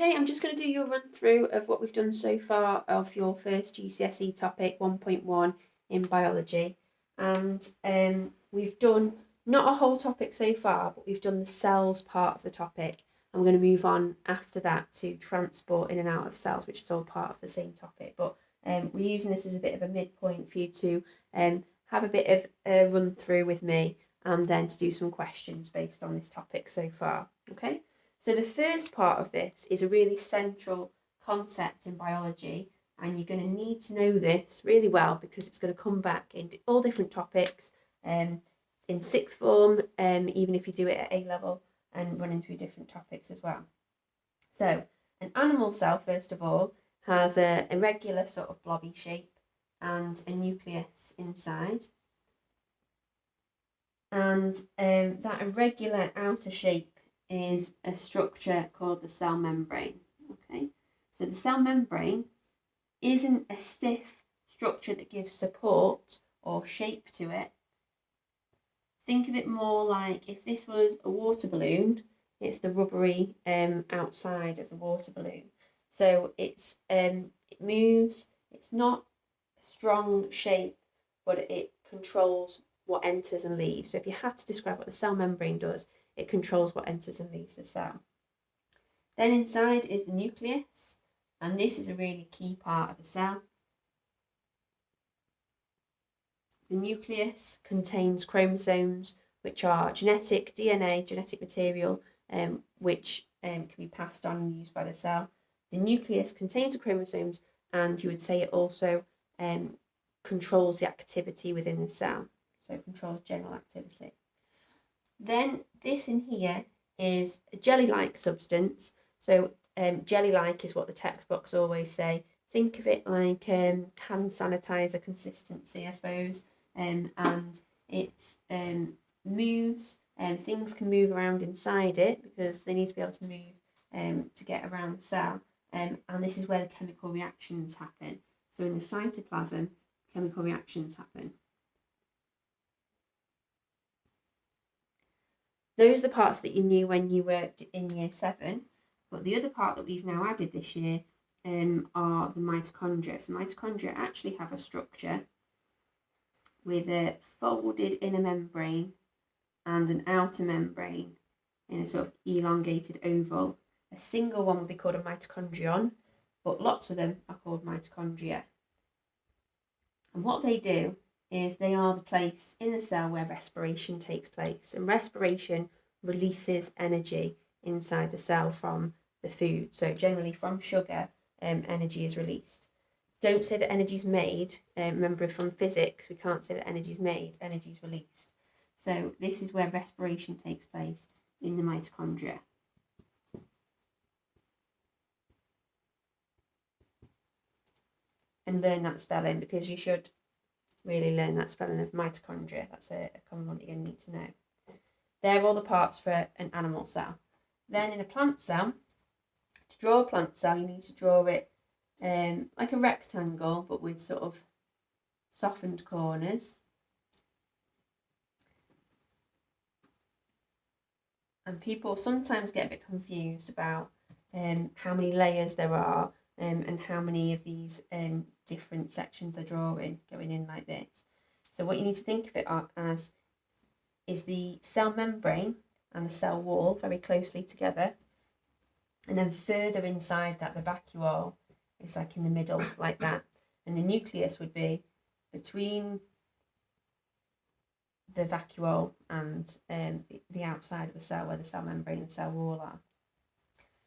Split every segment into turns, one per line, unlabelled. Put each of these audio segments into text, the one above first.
Okay, I'm just going to do your run through of what we've done so far of your first GCSE topic 1.1 in biology. And we've done not a whole topic so far, but we've done the cells part of the topic. And we're going to move on after that to transport in and out of cells, which is all part of the same topic. But we're using this as a bit of a midpoint for you to have a bit of a run through with me and then to do some questions based on this topic so far. Okay. So the first part of this is a really central concept in biology, and you're going to need to know this really well because it's going to come back in all different topics in sixth form, even if you do it at A level and running through different topics as well. So an animal cell, first of all, has a irregular sort of blobby shape and a nucleus inside. And that irregular outer shape is a structure called the cell membrane. Okay, so the cell membrane isn't a stiff structure that gives support or shape to it. Think of it more like if this was a water balloon, it's the rubbery outside of the water balloon. So it moves, it's not a strong shape, but it controls what enters and leaves. So if you had to describe what the cell membrane does, it controls what enters and leaves the cell. Then inside is the nucleus, and this is a really key part of the cell. The nucleus contains chromosomes, which are genetic DNA, genetic material, which can be passed on and used by the cell. The nucleus contains the chromosomes, and you would say it also controls the activity within the cell, so it controls general activity. Then this in here is a jelly-like substance. So jelly-like is what the textbooks always say. Think of it like hand sanitizer consistency, I suppose. And it moves, things can move around inside it because they need to be able to move to get around the cell. And this is where the chemical reactions happen. So in the cytoplasm, chemical reactions happen. Those are the parts that you knew when you worked in year 7, but the other part that we've now added this year are the mitochondria. So mitochondria actually have a structure with a folded inner membrane and an outer membrane in a sort of elongated oval. A single one would be called a mitochondrion, but lots of them are called mitochondria. And what they do is they are the place in the cell where respiration takes place. And respiration releases energy inside the cell from the food. So generally from sugar, energy is released. Don't say that energy is made. Remember from physics, we can't say that energy is made, energy is released. So this is where respiration takes place in the mitochondria. And learn that spelling because you should really learn that spelling of mitochondria. That's a common one that you're going to need to know. They're all the parts for an animal cell. Then in a plant cell, to draw a plant cell, you need to draw it like a rectangle, but with sort of softened corners. And people sometimes get a bit confused about how many layers there are and how many of these different sections are drawing, going in like this. So what you need to think of it as is the cell membrane and the cell wall very closely together. And then further inside that, the vacuole is like in the middle, like that. And the nucleus would be between the vacuole and the outside of the cell, where the cell membrane and the cell wall are.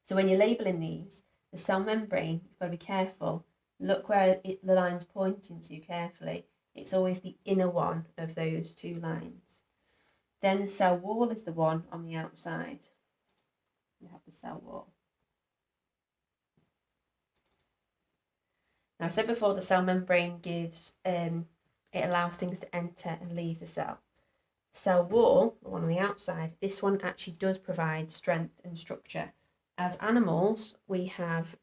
So when you're labelling these, the cell membrane, you've got to be careful. Look where the line's pointing to carefully. It's always the inner one of those two lines. Then the cell wall is the one on the outside. You have the cell wall. Now I said before the cell membrane gives, it allows things to enter and leave the cell. Cell wall, the one on the outside, this one actually does provide strength and structure. As animals, we have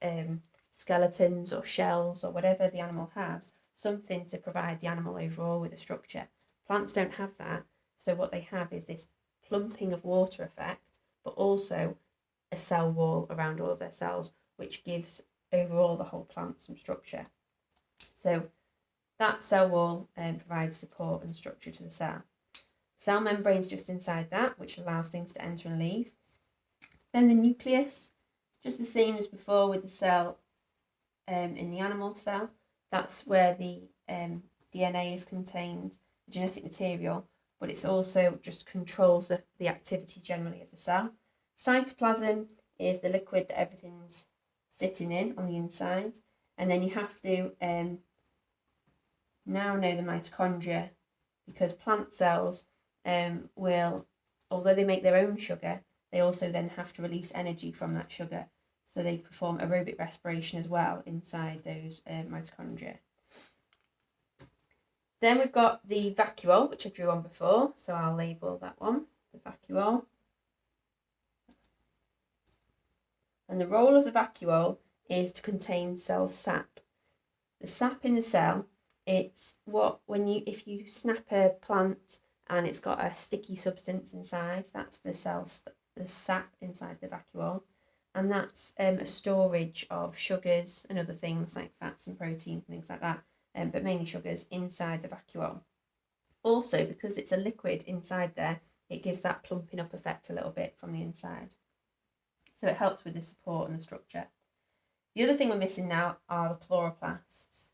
skeletons or shells or whatever the animal has, something to provide the animal overall with a structure. Plants don't have that, so what they have is this plumping of water effect, but also a cell wall around all of their cells, which gives overall the whole plant some structure. So that cell wall provides support and structure to the cell. Cell membrane is just inside that, which allows things to enter and leave. Then the nucleus, just the same as before with the cell in the animal cell. That's where the DNA is contained, the genetic material, but it's also just controls the activity generally of the cell. Cytoplasm is the liquid that everything's sitting in on the inside. And then you have to now know the mitochondria, because plant cells will, although they make their own sugar, they also then have to release energy from that sugar. So they perform aerobic respiration as well inside those mitochondria. Then we've got the vacuole, which I drew on before, so I'll label that one, the vacuole. And the role of the vacuole is to contain cell sap. The sap in the cell, it's what, if you snap a plant and it's got a sticky substance inside, that's the sap inside the vacuole. And that's a storage of sugars and other things like fats and proteins and things like that, but mainly sugars inside the vacuole. Also, because it's a liquid inside there, it gives that plumping up effect a little bit from the inside. So it helps with the support and the structure. The other thing we're missing now are the chloroplasts.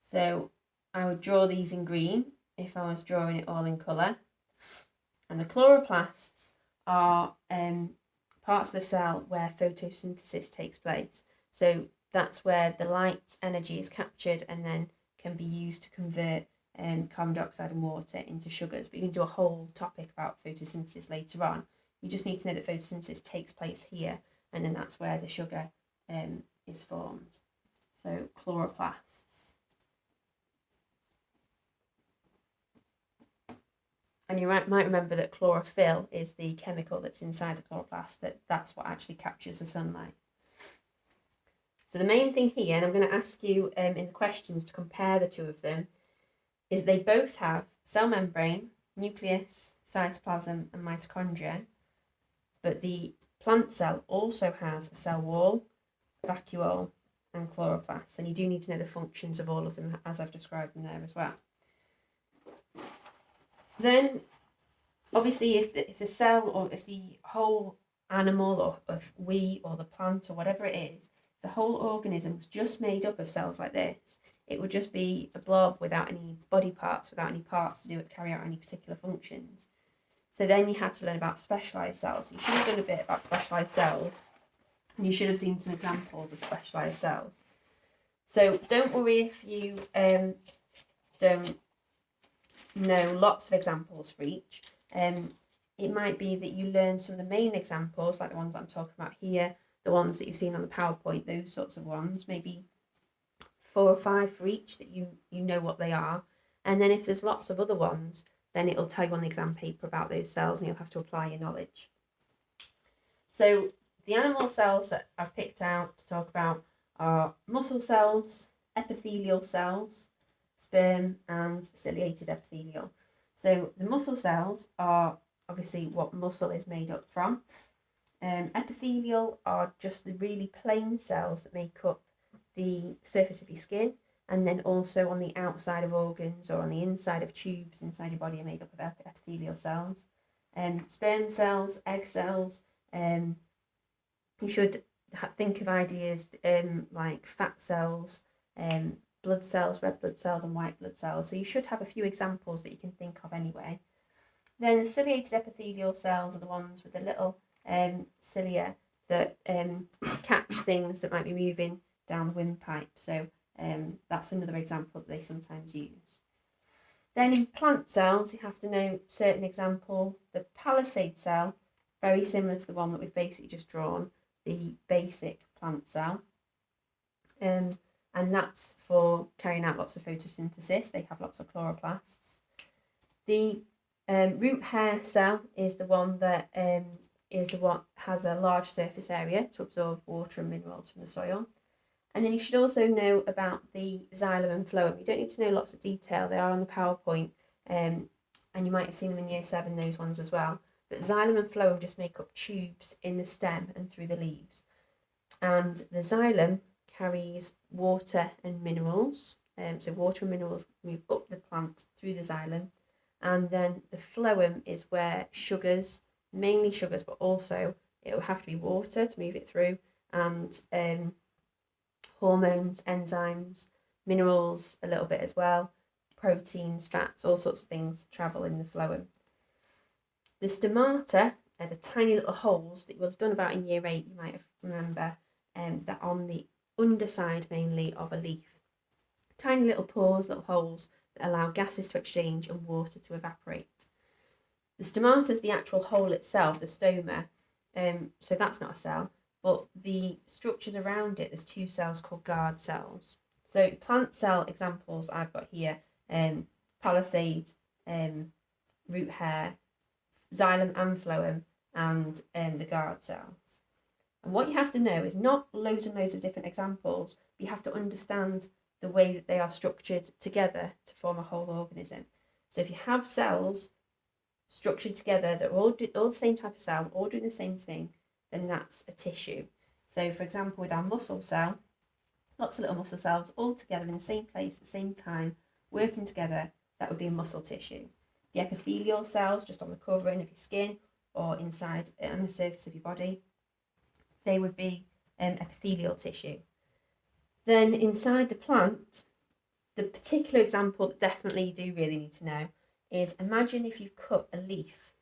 So I would draw these in green if I was drawing it all in colour. And the chloroplasts are parts of the cell where photosynthesis takes place. So that's where the light energy is captured and then can be used to convert carbon dioxide and water into sugars. But you can do a whole topic about photosynthesis later on. You just need to know that photosynthesis takes place here, and then that's where the sugar is formed. So chloroplasts. And you might remember that chlorophyll is the chemical that's inside the chloroplast, that's what actually captures the sunlight. So the main thing here, and I'm going to ask you in the questions to compare the two of them, is they both have cell membrane, nucleus, cytoplasm and mitochondria, but the plant cell also has a cell wall, vacuole and chloroplasts, and you do need to know the functions of all of them as I've described them there as well. Then, obviously, if the cell or if the whole animal or if we or the plant or whatever it is, the whole organism was just made up of cells like this, it would just be a blob without any body parts, without any parts to carry out any particular functions. So then you had to learn about specialised cells. You should have done a bit about specialised cells, and you should have seen some examples of specialised cells. So don't worry if you don't know lots of examples for each. It might be that you learn some of the main examples, like the ones I'm talking about here, the ones that you've seen on the PowerPoint, those sorts of ones, maybe 4 or 5 for each that you know what they are. And then if there's lots of other ones, then it'll tell you on the exam paper about those cells and you'll have to apply your knowledge. So the animal cells that I've picked out to talk about are muscle cells, epithelial cells, sperm and ciliated epithelial. So the muscle cells are obviously what muscle is made up from. Epithelial are just the really plain cells that make up the surface of your skin, and then also on the outside of organs or on the inside of tubes inside your body are made up of epithelial cells. Sperm cells, egg cells, you should think of ideas like fat cells, blood cells, red blood cells and white blood cells. So you should have a few examples that you can think of anyway. Then the ciliated epithelial cells are the ones with the little cilia that catch things that might be moving down the windpipe. So that's another example that they sometimes use. Then in plant cells, you have to know certain example. The palisade cell, very similar to the one that we've basically just drawn, the basic plant cell. And that's for carrying out lots of photosynthesis. They have lots of chloroplasts. The root hair cell is the one that has a large surface area to absorb water and minerals from the soil. And then you should also know about the xylem and phloem. You don't need to know lots of detail. They are on the PowerPoint, and you might have seen them in Year 7, those ones as well. But xylem and phloem just make up tubes in the stem and through the leaves. And the xylem carries water and minerals. So water and minerals move up the plant through the xylem. And then the phloem is where sugars, mainly sugars, but also it will have to be water to move it through, and hormones, enzymes, minerals a little bit as well, proteins, fats, all sorts of things travel in the phloem. The stomata are the tiny little holes that you will have done about in year 8, you might remember, that are on the underside mainly of a leaf. Tiny little pores, little holes that allow gases to exchange and water to evaporate. The stomata is the actual hole itself, the stoma, so that's not a cell, but the structures around it, there's 2 cells called guard cells. So plant cell examples I've got here, palisade, root hair, xylem and phloem, and the guard cells. And what you have to know is not loads and loads of different examples, but you have to understand the way that they are structured together to form a whole organism. So if you have cells structured together that are all the same type of cell, all doing the same thing, then that's a tissue. So for example, with our muscle cell, lots of little muscle cells all together in the same place at the same time, working together, that would be a muscle tissue. The epithelial cells, just on the covering of your skin or inside on the surface of your body, they would be epithelial tissue. Then inside the plant, the particular example that definitely you do really need to know is, imagine if you've cut a leaf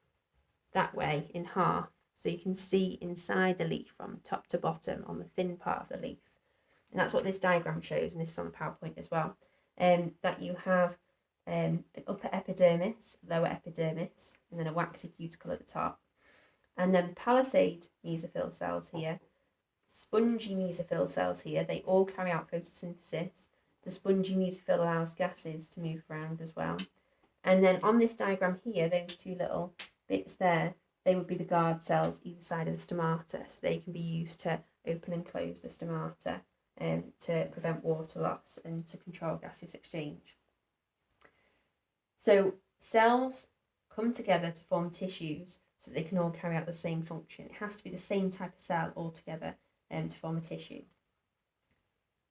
that way in half, so you can see inside the leaf from top to bottom on the thin part of the leaf. And that's what this diagram shows, and this is on the PowerPoint as well, that you have an upper epidermis, lower epidermis, and then a waxy cuticle at the top. And then palisade mesophyll cells here, spongy mesophyll cells here, they all carry out photosynthesis. The spongy mesophyll allows gases to move around as well. And then on this diagram here, those 2 little bits there, they would be the guard cells either side of the stomata. So they can be used to open and close the stomata to prevent water loss and to control gases exchange. So cells come together to form tissues so that they can all carry out the same function. It has to be the same type of cell altogether to form a tissue.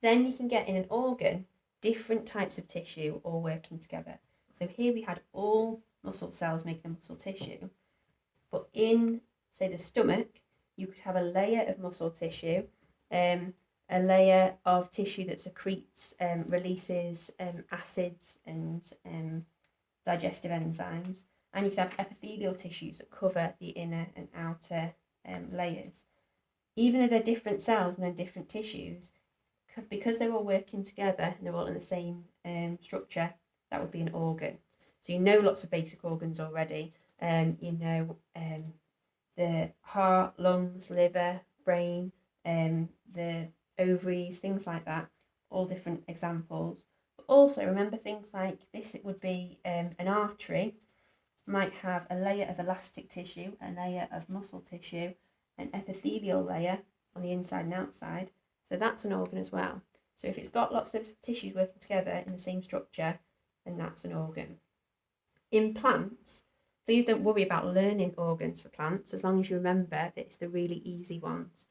Then you can get in an organ different types of tissue all working together. So here we had all muscle cells making a muscle tissue, but in, say, the stomach, you could have a layer of muscle tissue, a layer of tissue that secretes, releases acids and digestive enzymes, and you could have epithelial tissues that cover the inner and outer layers. Even though they're different cells and they're different tissues, because they're all working together and they're all in the same structure, that would be an organ. So you know lots of basic organs already. You know the heart, lungs, liver, brain, the ovaries, things like that, all different examples. But also remember things like this, it would be an artery, might have a layer of elastic tissue, a layer of muscle tissue, an epithelial layer on the inside and outside. So that's an organ as well. So if it's got lots of tissues working together in the same structure, then that's an organ. In plants, please don't worry about learning organs for plants, as long as you remember that it's the really easy ones.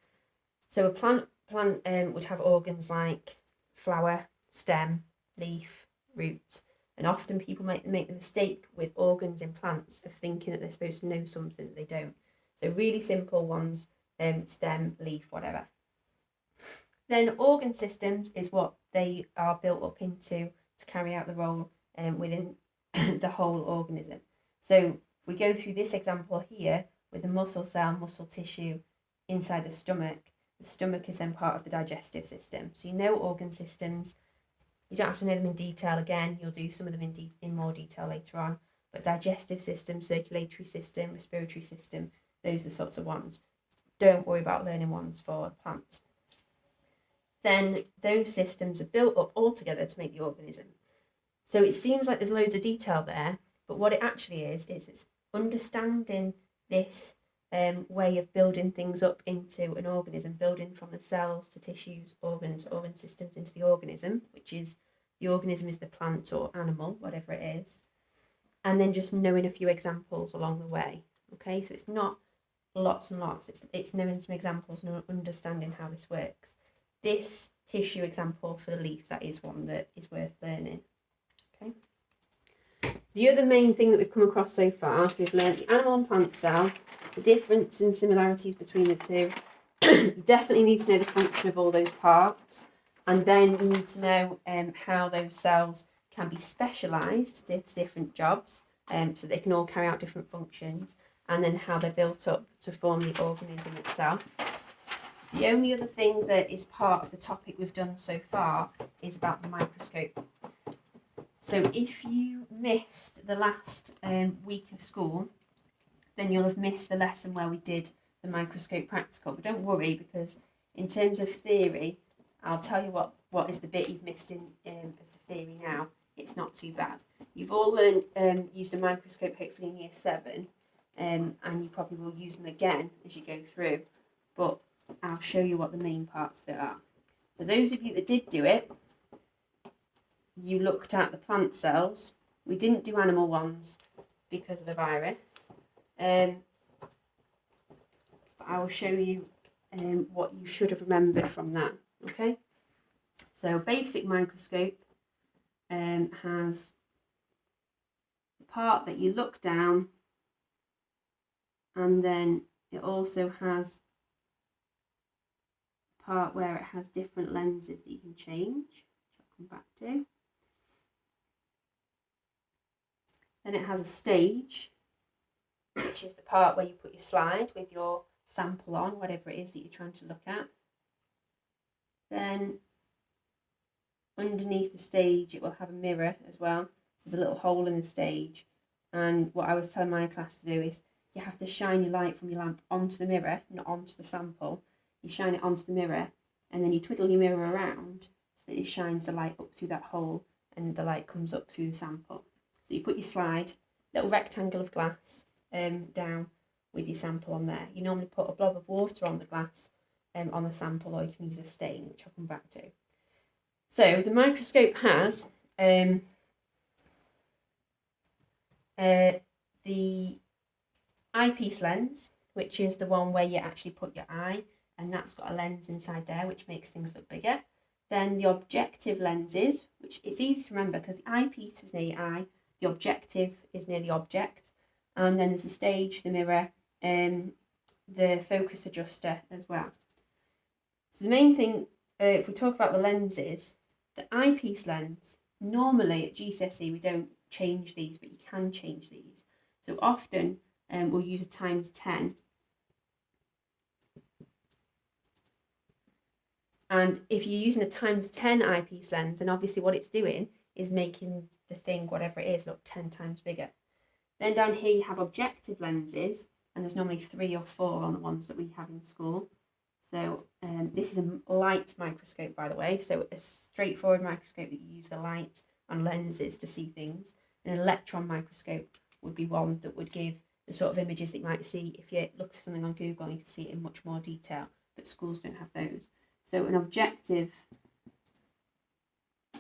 So a plant would have organs like flower, stem, leaf, root, and often people make the mistake with organs in plants of thinking that they're supposed to know something that they don't. So really simple ones, stem, leaf, whatever. Then organ systems is what they are built up into to carry out the role within the whole organism. So if we go through this example here with the muscle cell, muscle tissue inside the stomach is then part of the digestive system. So you know organ systems. You don't have to know them in detail again. You'll do some of them in more detail later on. But digestive system, circulatory system, respiratory system, those are the sorts of ones. Don't worry about learning ones for plants. Then those systems are built up all together to make the organism. So it seems like there's loads of detail there, but what it actually is it's understanding this way of building things up into an organism, building from the cells to tissues, organs, organ systems into the organism, which is, the organism is the plant or animal, whatever it is, and then just knowing a few examples along the way. Okay, so it's not lots and lots. It's knowing some examples and understanding how this works. This tissue example for the leaf, that is one that is worth learning. Okay. The other main thing that we've come across so far, so we've learned the animal and plant cell, the difference and similarities between the two. You definitely need to know the function of all those parts, and then you need to know how those cells can be specialised to different jobs, so they can all carry out different functions, and then how they're built up to form the organism itself. The only other thing that is part of the topic we've done so far is about the microscope. So if you missed the last week of school, then you'll have missed the lesson where we did the microscope practical. But don't worry, because in terms of theory, I'll tell you what is the bit you've missed of the theory now. It's not too bad. You've all learned used a microscope hopefully in year 7, and you probably will use them again as you go through. But I'll show you what the main parts of it are. For those of you that did do it, you looked at the plant cells. We didn't do animal ones because of the virus. But I will show you what you should have remembered from that. Okay? So basic microscope has the part that you look down, and then it also has a part where it has different lenses that you can change, which I'll come back to. Then it has a stage, which is the part where you put your slide with your sample on, whatever it is that you're trying to look at. Then underneath the stage it will have a mirror as well. There's a little hole in the stage, and what I was telling my class to do is you have to shine your light from your lamp onto the mirror, not onto the sample. You shine it onto the mirror, and then you twiddle your mirror around so that it shines the light up through that hole and the light comes up through the sample. So you put your slide, little rectangle of glass, down with your sample on there. You normally put a blob of water on the glass on the sample, or you can use a stain, which I'll come back to. So the microscope has the eyepiece lens, which is the one where you actually put your eye, and that's got a lens inside there which makes things look bigger. Then the objective lenses, which it's easy to remember because the eyepiece is near your eye, the objective is near the object, and then there's the stage, the mirror, the focus adjuster as well. So the main thing, if we talk about the lenses, the eyepiece lens, normally at GCSE we don't change these, but you can change these. So often we'll use a ×10. And if you're using a ×10 eyepiece lens, then obviously what it's doing is making the thing, whatever it is, look 10 times bigger. Then down here you have objective lenses, and there's normally 3 or 4 on the ones that we have in school. So this is a light microscope, by the way, so a straightforward microscope that you use the light on lenses to see things. An electron microscope would be one that would give the sort of images that you might see if you look for something on Google, and you can see it in much more detail, but schools don't have those. So an objective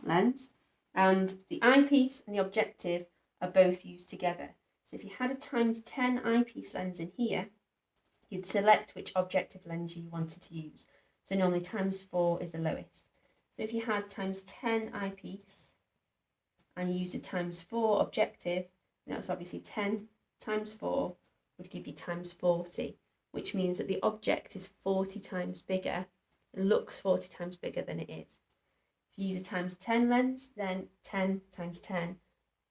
lens, and the eyepiece and the objective are both used together. So if you had a ×10 eyepiece lens in here, you'd select which objective lens you wanted to use. So normally ×4 is the lowest. So if you had ×10 eyepiece and you used a ×4 objective, then that's obviously 10 ×4 would give you ×40, which means that the object is 40 times bigger. It looks 40 times bigger than it is. If you use a ×10 lens, then 10 ×10,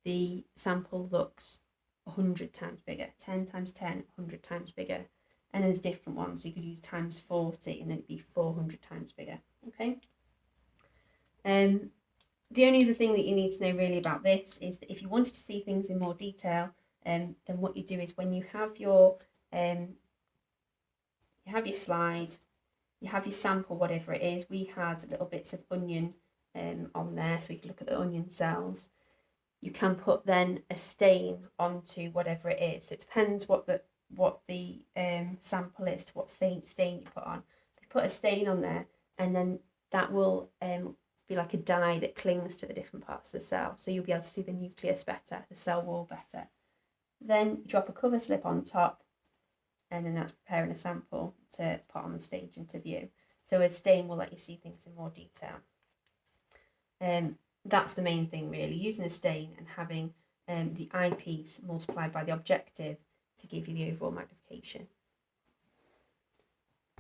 the sample looks 100 times bigger. 10 × 10, 100 times bigger. And there's different ones, so you could use ×40 and then it'd be 400 times bigger. Okay. The only other thing that you need to know really about this is that if you wanted to see things in more detail, then what you do is when you have your slide, you have your sample, whatever it is. We had little bits of onion on there, so we could look at the onion cells. You can put then a stain onto whatever it is. So it depends what the sample is to what stain you put on. You put a stain on there, and then that will be like a dye that clings to the different parts of the cell, so you'll be able to see the nucleus better, the cell wall better. Then drop a cover slip on top, and then that's preparing a sample to put on the stage and to view. So a stain will let you see things in more detail. That's the main thing really, using a stain and having the eyepiece multiplied by the objective to give you the overall magnification.